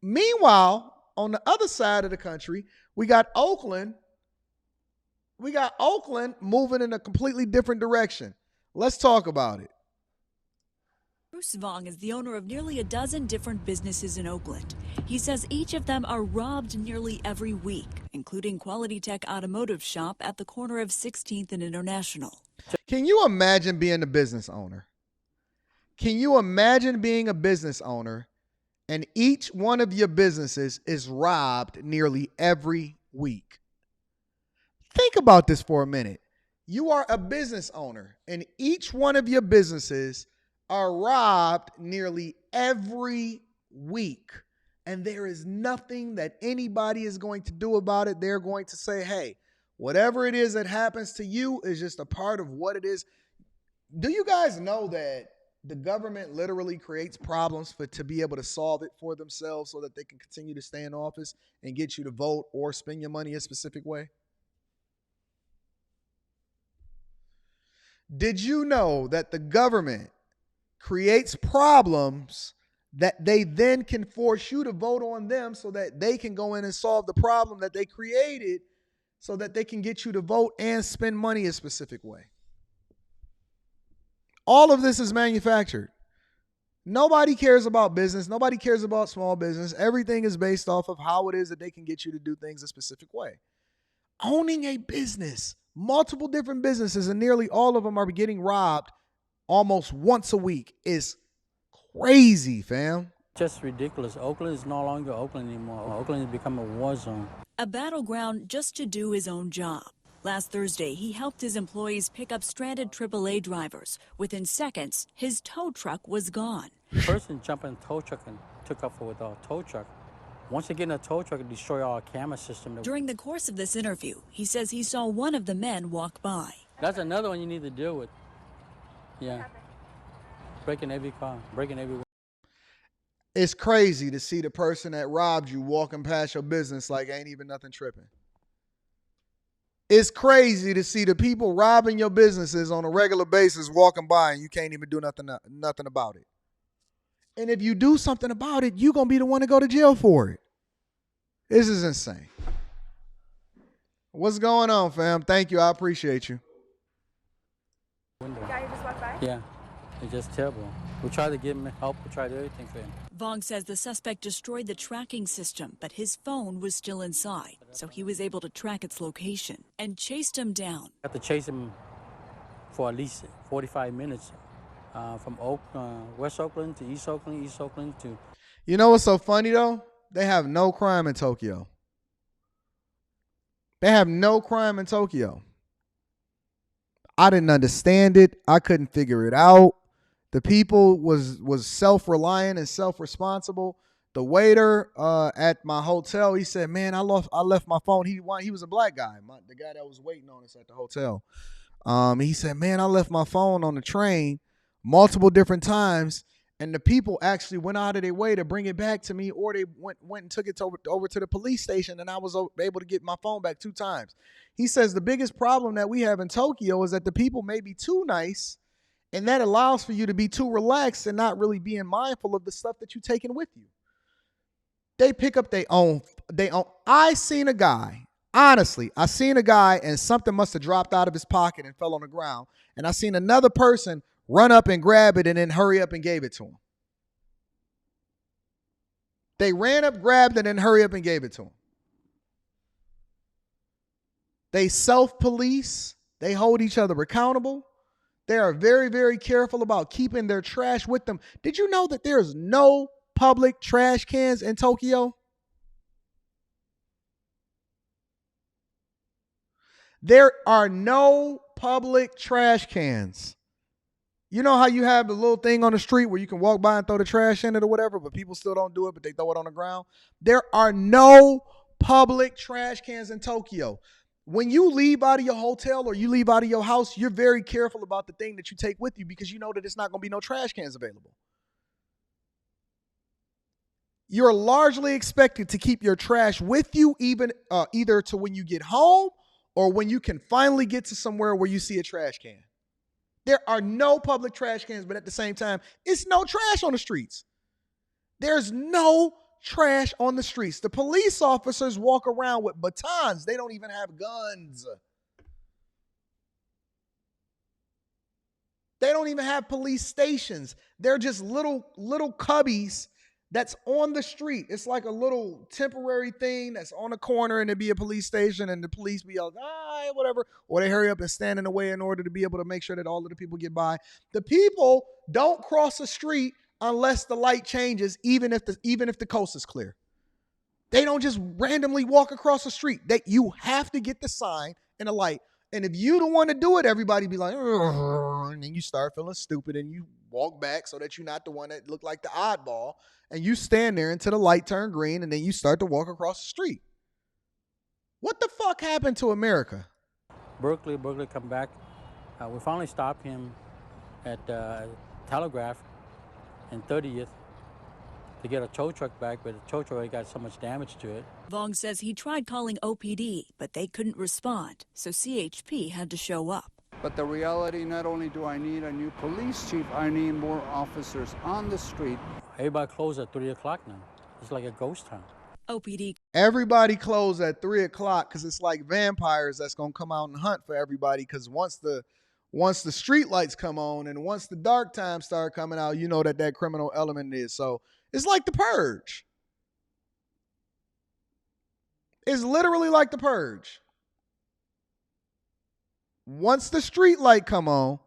Meanwhile, on the other side of the country, we got Oakland. We got Oakland moving in a completely different direction. Let's talk about it. Bruce Vong is the owner of nearly a dozen different businesses in Oakland. He says each of them are robbed nearly every week, including Quality Tech Automotive Shop at the corner of 16th and International. Can you imagine being a business owner? Can you imagine being a business owner and each one of your businesses is robbed nearly every week? Think about this for a minute. You are a business owner and each one of your businesses are robbed nearly every week. And there is nothing that anybody is going to do about it. They're going to say, hey, whatever it is that happens to you is just a part of what it is. Do you guys know that the government literally creates problems to be able to solve it for themselves so that they can continue to stay in office and get you to vote or spend your money a specific way? Did you know that the government creates problems that they then can force you to vote on them so that they can go in and solve the problem that they created so that they can get you to vote and spend money a specific way? All of this is manufactured. Nobody cares about business. Nobody cares about small business. Everything is based off of how it is that they can get you to do things a specific way. Owning a business, multiple different businesses, and nearly all of them are getting robbed almost once a week is crazy, fam. Just ridiculous. Oakland is no longer Oakland anymore. Oakland has become a war zone. A battleground just to do his own job. Last Thursday, he helped his employees pick up stranded AAA drivers. Within seconds, his tow truck was gone. The person jumped in a tow truck and took off with our tow truck. Once you get in a tow truck, it destroys our camera system. During the course of this interview, he says he saw one of the men walk by. That's another one you need to deal with. Yeah. Breaking every car, breaking every. It's crazy to see the person that robbed you walking past your business like ain't even nothing tripping. It's crazy to see the people robbing your businesses on a regular basis walking by and you can't even do nothing about it. And if you do something about it, you're going to be the one to go to jail for it. This is insane. What's going on, fam? Thank you. I appreciate you. Guy who just walked by? Yeah, it's just terrible. We tried to give him help. We tried everything for him. Vong says the suspect destroyed the tracking system, but his phone was still inside, so he was able to track its location and chased him down. I had to chase him for at least 45 minutes from West Oakland to East Oakland, East Oakland to... You know what's so funny, though? They have no crime in Tokyo. They have no crime in Tokyo. I didn't understand it. I couldn't figure it out. The people was self-reliant and self-responsible. The waiter at my hotel, he said, "Man, I left my phone." He was a black guy, the guy that was waiting on us at the hotel. He said, "Man, I left my phone on the train multiple different times, and the people actually went out of their way to bring it back to me, or they went and took it over to the police station, and I was able to get my phone back 2 times." He says the biggest problem that we have in Tokyo is that the people may be too nice, and that allows for you to be too relaxed and not really being mindful of the stuff that you're taking with you. They pick up their own. I seen a guy, honestly, I seen a guy and something must have dropped out of his pocket and fell on the ground. And I seen another person run up and grab it and then hurry up and gave it to him. They ran up, grabbed it, and hurry up and gave it to him. They self-police. They hold each other accountable. They are very, very careful about keeping their trash with them. Did you know that there's no public trash cans in Tokyo? There are no public trash cans. You know how you have the little thing on the street where you can walk by and throw the trash in it or whatever, but people still don't do it, but they throw it on the ground? There are no public trash cans in Tokyo. When you leave out of your hotel or you leave out of your house, you're very careful about the thing that you take with you because you know that it's not going to be no trash cans available. You're largely expected to keep your trash with you even either to when you get home or when you can finally get to somewhere where you see a trash can. There are no public trash cans, but at the same time, it's no trash on the streets. There's no trash on the streets. The police officers walk around with batons. They don't even have guns. They don't even have police stations. They're just little cubbies that's on the street. It's like a little temporary thing that's on a corner, and it'd be a police station, and the police be like, whatever. Or they hurry up and stand in the way in order to be able to make sure that all of the people get by. The people don't cross the street unless the light changes, even if the coast is clear. They don't just randomly walk across the street. You have to get the sign and the light. And if you don't want to do it, everybody be like, and then you start feeling stupid and you walk back so that you're not the one that looked like the oddball. And you stand there until the light turn green, and then you start to walk across the street. What the fuck happened to America? Berkeley come back. We finally stopped him at Telegraph and 30th to get a tow truck back, but the tow truck got so much damage to it. Vong says he tried calling OPD, but they couldn't respond, so CHP had to show up. But the reality, not only do I need a new police chief, I need more officers on the street. Everybody closed at 3 o'clock now. It's like a ghost town. OPD. Everybody closed at 3 o'clock because it's like vampires that's going to come out and hunt for everybody, because once the street lights come on and once the dark times start coming out, you know that criminal element is. So it's like the Purge. It's literally like the Purge. Once the street light come on,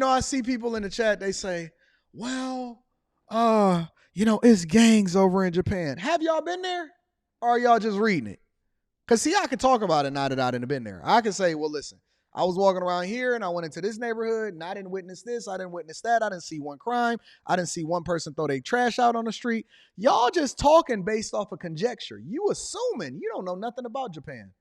I see people in the chat, they say, well, it's gangs over in Japan. Have y'all been there? Or are y'all just reading it? Because, see, I could talk about it now that I didn't been there. I could say, well, listen, I was walking around here and I went into this neighborhood and I didn't witness this. I didn't witness that. I didn't see one crime. I didn't see one person throw their trash out on the street. Y'all just talking based off of conjecture. You assuming. You don't know nothing about Japan.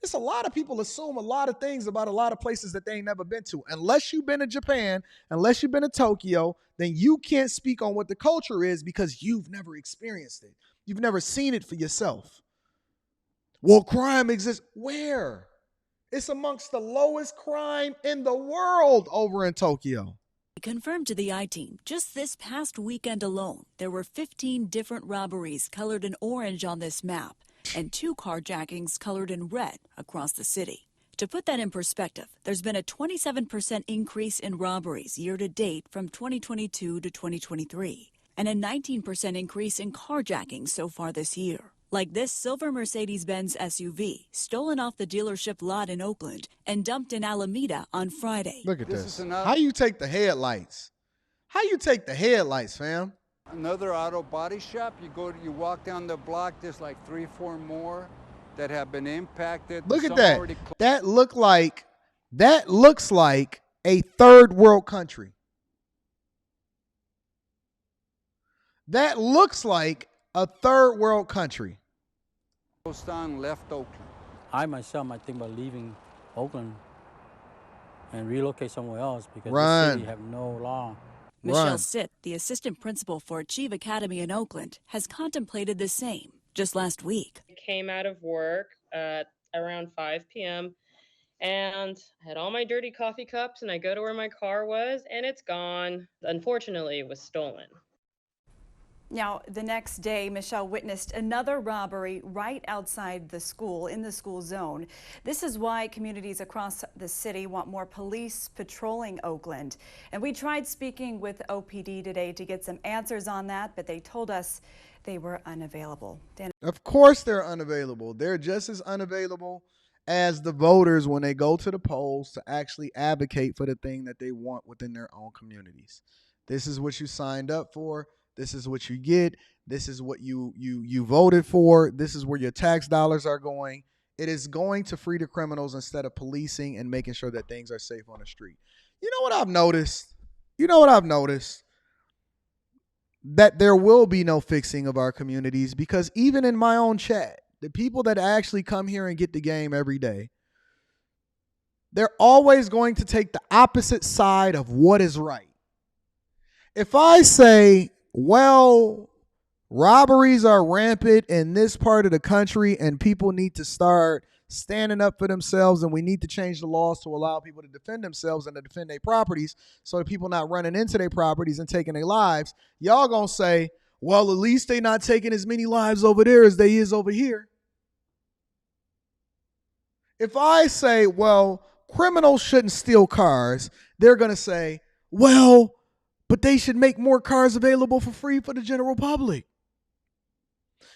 It's a lot of people assume a lot of things about a lot of places that they ain't never been to. Unless you've been to Japan, unless you've been to Tokyo, then you can't speak on what the culture is because you've never experienced it. You've never seen it for yourself. Well, crime exists. Where? It's amongst the lowest crime in the world over in Tokyo. Confirmed to the I-Team, just this past weekend alone, there were 15 different robberies colored in orange on this map, and 2 carjackings colored in red across the city. To put that in perspective, there's been a 27% increase in robberies year to date from 2022 to 2023, and a 19% increase in carjackings so far this year. Like this silver Mercedes-Benz SUV stolen off the dealership lot in Oakland and dumped in Alameda on Friday. Look at this. How you take the headlights? How you take the headlights, fam? Another auto body shop, you walk down the block, there's like 3 or 4 more that have been impacted. Look at that. That looks like a third world country. That looks like a third world country. Left Oakland. I myself might think about leaving Oakland and relocate somewhere else because Run. the city have no law. Michelle Sitt, the assistant principal for Achieve Academy in Oakland, has contemplated the same just last week. I came out of work at around 5 p.m. and I had all my dirty coffee cups, and I go to where my car was and it's gone. Unfortunately, it was stolen. Now, the next day, Michelle witnessed another robbery right outside the school, in the school zone. This is why communities across the city want more police patrolling Oakland. And we tried speaking with OPD today to get some answers on that, but they told us they were unavailable. Of course they're unavailable. They're just as unavailable as the voters when they go to the polls to actually advocate for the thing that they want within their own communities. This is what you signed up for. This is what you get. This is what you voted for. This is where your tax dollars are going. It is going to free the criminals instead of policing and making sure that things are safe on the street. You know what I've noticed? That there will be no fixing of our communities, because even in my own chat, the people that actually come here and get the game every day, they're always going to take the opposite side of what is right. If I say, well, robberies are rampant in this part of the country and people need to start standing up for themselves, and we need to change the laws to allow people to defend themselves and to defend their properties so that people not running into their properties and taking their lives, y'all gonna say, well, at least they not taking as many lives over there as they is over here. If I say, well, criminals shouldn't steal cars, they're going to say, well, but they should make more cars available for free for the general public.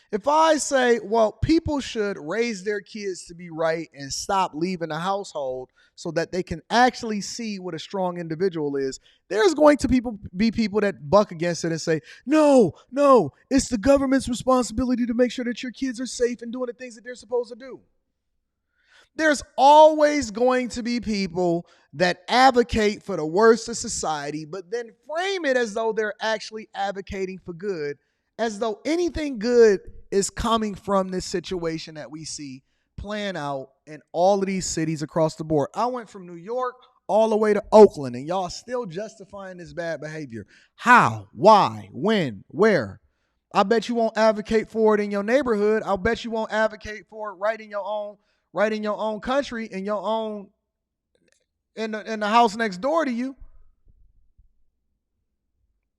If I say, well, people should raise their kids to be right and stop leaving the household so that they can actually see what a strong individual is, there's going to be people that buck against it and say, no, it's the government's responsibility to make sure that your kids are safe and doing the things that they're supposed to do. There's always going to be people that advocate for the worst of society, but then frame it as though they're actually advocating for good, as though anything good is coming from this situation that we see playing out in all of these cities across the board. I went from New York all the way to Oakland, and y'all still justifying this bad behavior. How? Why? When? Where? I bet you won't advocate for it in your neighborhood. I'll bet you won't advocate for it right in your own country, in your own in the house next door to you.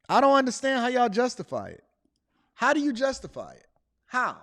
I don't understand how y'all justify it. How do you justify it? How?